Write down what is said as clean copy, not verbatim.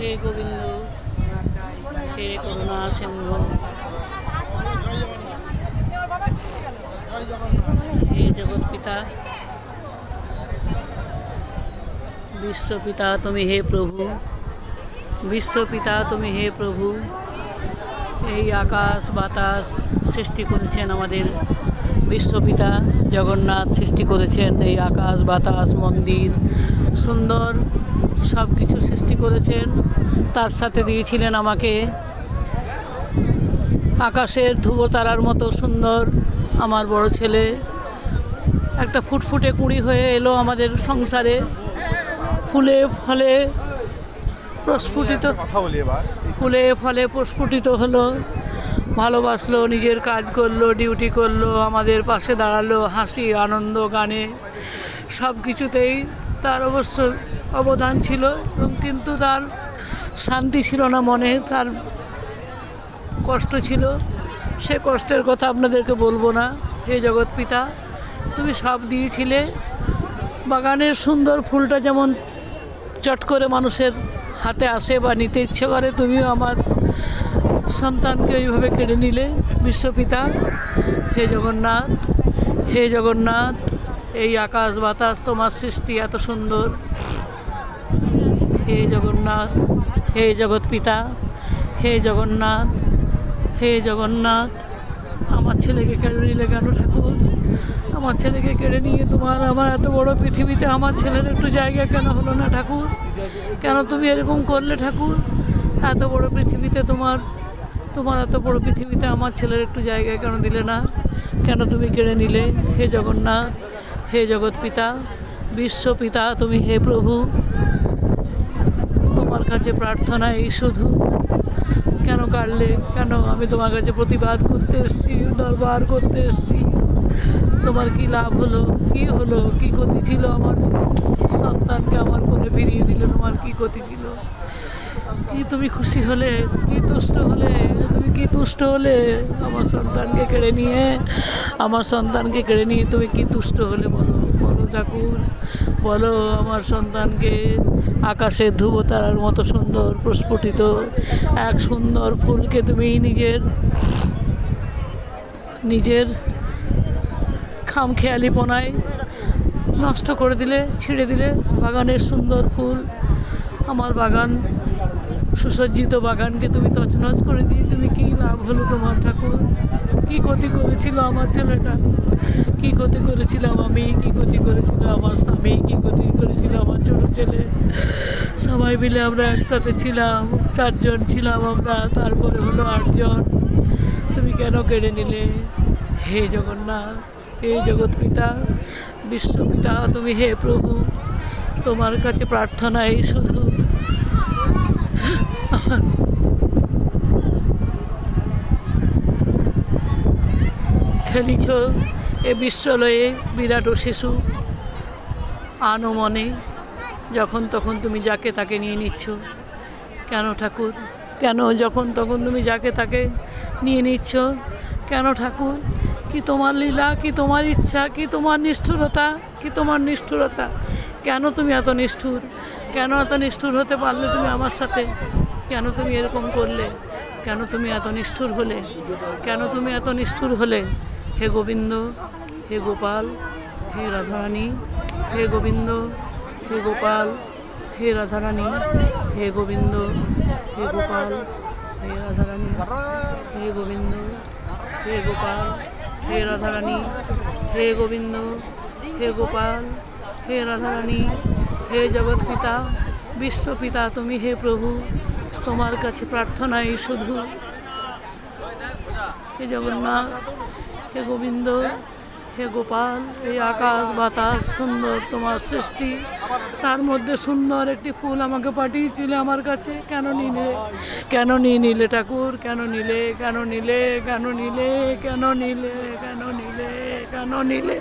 হে গোবিন্দ, হে করুণা সিন্ধু, হে জগৎ পিতা, বিশ্বপিতা তুমি হে প্রভু, বিশ্বপিতা তুমি হে প্রভু। এই আকাশ বাতাস সৃষ্টি করেছেন আমাদের বিশ্বপিতা জগন্নাথ, সৃষ্টি করেছেন এই আকাশ বাতাস মন্দির সুন্দর সব কিছু সৃষ্টি করেছেন। তার সাথে দিয়েছিলেন আমাকে আকাশের ধ্রুবতারার মতো সুন্দর আমার বড় ছেলে, একটা ফুটফুটে কুঁড়ি হয়ে এলো আমাদের সংসারে, ফুলে ফলে প্রস্ফুটিত, ফুলে ফলে প্রস্ফুটিত হলো, ভালোবাসলো, নিজের কাজ করলো, ডিউটি করলো, আমাদের পাশে দাঁড়ালো, হাসি আনন্দ গানে সব কিছুতেই তার অবশ্য অবদান ছিল, এবং কিন্তু তার শান্তি ছিল না মনে, তার কষ্ট ছিল। সে কষ্টের কথা আপনাদেরকে বলবো না। হে জগৎ পিতা, তুমি সব দিয়েছিলে। বাগানের সুন্দর ফুলটা যেমন চট করে মানুষের হাতে আসে বা নিতে ইচ্ছে করে, তুমিও আমার সন্তানকে ওইভাবে কেড়ে নিলে বিশ্বপিতা। হে জগন্নাথ, হে জগন্নাথ, এই আকাশ বাতাস তোমার সৃষ্টি এত সুন্দর। হে জগন্নাথ, হে জগৎ পিতা, হে জগন্নাথ, হে জগন্নাথ, আমার ছেলেকে কেড়ে নিলে কেন ঠাকুর? আমার ছেলেকে কেড়ে নিয়ে তোমার আমার এত বড় পৃথিবীতে আমার ছেলের একটু জায়গা কেন হলো না ঠাকুর? কেন তুমি এরকম করলে ঠাকুর? এত বড় পৃথিবীতে তোমার এত বড় পৃথিবীতে আমার ছেলের একটু জায়গা কেন দিলে না? কেন তুমি কেড়ে নিলে? হে জগন্নাথ, হে জগৎ পিতা, বিশ্বপিতা তুমি হে প্রভু, তোমার কাছে প্রার্থনা এই শুধু, কেন কাটলে? কেন? আমি তোমার কাছে প্রতিবাদ করতে এসেছি, দরবার করতে এসেছি। তোমার কি লাভ হলো? কি হলো? কি ক্ষতি ছিল? আমার সন্তানকে আমার কোলে ফিরিয়ে দিলে তোমার কি ক্ষতি ছিল? কি তুমি খুশি হলে? কি তুষ্ট হলে? তুমি কি তুষ্ট হলে? আমার সন্তানকে কেড়ে নিয়ে, আমার সন্তানকে কেড়ে নিয়ে তুমি কি তুষ্ট হলে? বলো, বলো ঠাকুর, বলো। আমার সন্তানকে আকাশের ধ্রুবতারার মতো সুন্দর প্রস্ফুটিত এক সুন্দর ফুলকে তুমি নিজের খামখেয়ালিপনায় নষ্ট করে দিলে, ছিঁড়ে দিলে। বাগানের সুন্দর ফুল, আমার বাগান, সুসজ্জিত বাগানকে তুমি তছনছ করে দিয়ে তুমি কী লাভ হলো তোমার ঠাকুর? কী ক্ষতি করেছিল আমার ছেলেটা? কী ক্ষতি করেছিলাম আমি? কী ক্ষতি করেছিল আমার স্বামী? কী ক্ষতি করেছিল আমার ছোটো ছেলে? সবাই মিলে আমরা একসাথে ছিলাম, 4 জন ছিলাম আমরা, তারপরে হলো 8 জন। তুমি কেন কেড়ে নিলে? হে জগন্নাথ, হে জগৎ পিতা, বিশ্বপিতা তুমি হে প্রভু, তোমার কাছে প্রার্থনা এই শুধু। খেলিছ এ বিশ্বলয়ে বিরাট শিশু, আনো মনে, যখন তখন তুমি যাকে তাকে নিয়ে নিচ্ছ। কেন ঠাকুর? কেন যখন তখন তুমি যাকে তাকে নিয়ে নিচ্ছ? কেন ঠাকুর? কি তোমার লীলা? কি তোমার ইচ্ছা? কি তোমার নিষ্ঠুরতা? কি তোমার নিষ্ঠুরতা? কেন তুমি এত নিষ্ঠুর? কেন এত নিষ্ঠুর হতে পারলে তুমি আমার সাথে? কেন তুমি এরকম করলে? কেন তুমি এত নিষ্ঠুর হলে? কেন তুমি এত নিষ্ঠুর হলে? হে গোবিন্দ, হে গোপাল, হে রাধারানী, হে গোবিন্দ, হে গোপাল, হে রাধারানী, হে গোবিন্দ, হে গোপাল, হে রাধারানী, হে গোবিন্দ, হে গোপাল, হে রাধারানী, হে গোবিন্দ, হে গোপাল, হে রাধারানী, হে জগৎ পিতা, বিশ্বপিতা তুমি হে প্রভু, তোমার কাছে প্রার্থনাই শুধু। হে জগন্নাথ, হে গোবিন্দ, হে গোপাল, এই আকাশ বাতাস সুন্দর তোমার সৃষ্টি, তার মধ্যে সুন্দর একটি ফুল আমাকে পাঠিয়েছিলে আমার কাছে। কেন নিলে? কেন নিয়ে নিলে ঠাকুর? কেন নিলে? কেন নিলে? কেন নিলে? কেন নিলে? কেন নিলে? কেন নিলে?